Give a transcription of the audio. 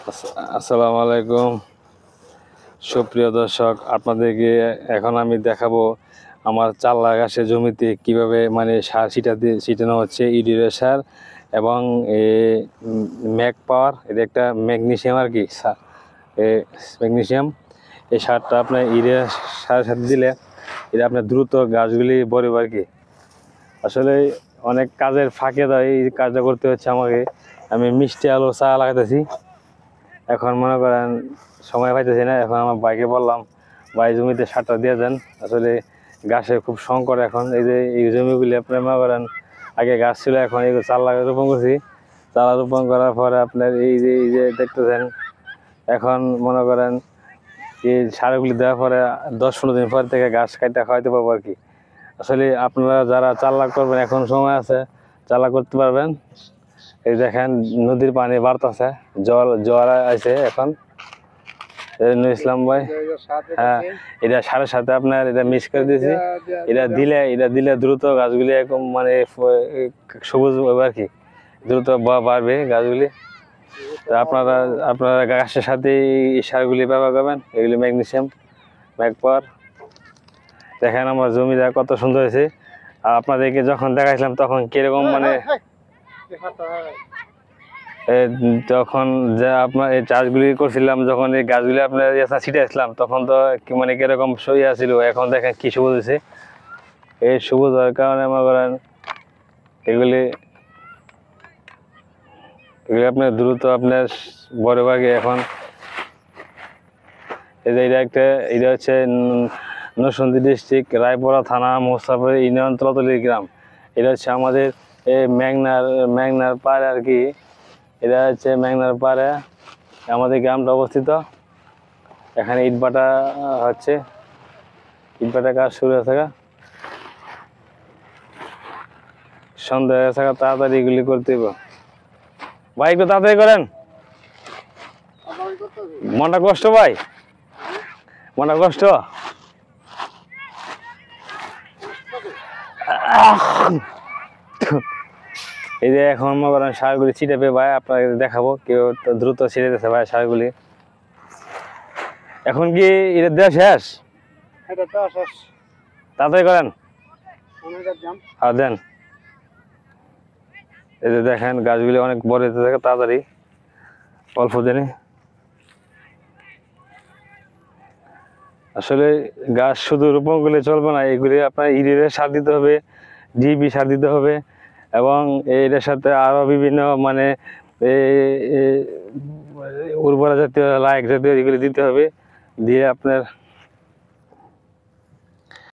আসসালামু আলাইকুম সুপ্রিয় দর্শক, আপনাদেরকে এখন আমি দেখাবো আমার চাল্লা ঘাসের জমিতে কিভাবে মানে সার ছিটানো হচ্ছে ইউরিয়া সার এবং ম্যাক পাওয়ার। এটা একটা ম্যাগনেসিয়াম আর কি সার, ম্যাগনেসিয়াম। এই সারটা আপনার ইউরিয়া সারের সাথে দিলে এটা আপনার দ্রুত গাছগুলি বড়বে আর কি। আসলে অনেক কাজের ফাঁকে দেয় এই কাজটা করতে হচ্ছে আমাকে। আমি মিষ্টি আলু চা লাগাইতেছি, এখন মনে করেন সময় পাইতেছি না। এখন আমার বাইকে বললাম ভাই জমিতে সারটা দিয়ে দেন। আসলে গাছের খুব সংকট এখন। এই যে এই জমিগুলি আপনার মনে করেন আগে গাছ ছিল, এখন এই চারা রোপণ করছি। চারা রোপণ করার পরে আপনার এই যে দেখতেছেন, এখন মনে করেন এই সারগুলি দেওয়ার পরে 10-15 দিন পর থেকে গাছ কাটা খাওয়াইতে পারবো আর কি। আসলে আপনারা যারা চারা করবেন এখন সময় আছে, চারা করতে পারবেন। এই দেখেন নদীর পানি বাড়তেছে, জল আছে এখন। ইসলাম ভাই, হ্যাঁ, এটা সারের সাথে আপনার এটা মিক্স করে দিয়েছি। এটা দিলে দ্রুত গাছগুলি একদম মানে সবুজ হবে আর কি, দ্রুত বাড়বে গাছগুলি। তো আপনারা গাছের সাথে এই সারগুলি ব্যবহার করবেন, এগুলি ম্যাগনেসিয়াম ম্যাক পাওয়ার। দেখেন আমার জমিটা কত সুন্দর হয়েছে। আর আপনাদেরকে যখন দেখাইছিলাম তখন কিরকম মানে তখন যে আপনার এই চাষগুলি করছিলাম, যখন এই গাছগুলি আপনার ছিটাইছিলাম তখন তো মানে কিরকম সইয়া ছিল। এখন দেখেন কি সবুজ হয়েছে। এই সবুজ হওয়ার কারণে মনে করেন এগুলি আপনার দ্রুত আপনার বড় ভাগে। এখন এই যে এটা হচ্ছে নরসিংদী ডিস্ট্রিক্ট, রায়পুরা থানা, মোস্তাফর ইউনিয়ন, তলাতলি গ্রাম। এটা হচ্ছে আমাদের এই মেঘনার পাড়ে আর কি। এটা হচ্ছে মেঘনার পাড়ে আমাদের গ্রামটা অবস্থিত। এখানে ইটভাটা হচ্ছে, ইটভাটা কাজ শুরু হয়ে থাকা, সন্ধ্যা হয়ে থাকা, তাড়াতাড়ি এগুলি করতে হবে। ভাই একটু তাড়াতাড়ি করেন, মনটা কষ্ট ভাই, মনটা কষ্ট। এই যে এখন মনে করেন সারগুলি ছিটাবে ভাই, আপনাকে দেখাবো কেউ দ্রুত ছিটে দিতেছে ভাই সারগুলি। এখন কি এটা দেওয়া শেষ? তাড়াতাড়ি করেন, হ্যাঁ দেন। এই যে দেখেন গাছগুলি অনেক বড় হতে থাকে তাড়াতাড়ি, অল্প দিনে। আসলে গাছ শুধু রোপণ করলে চলবে না, এগুলি আপনার ইউরিয়া সার দিতে হবে, ডিএপি সার দিতে হবে, এবং এটার সাথে আরও বিভিন্ন মানে উর্বরা জাতীয় লায়ক জাতীয় এগুলি দিতে হবে। দিয়ে আপনার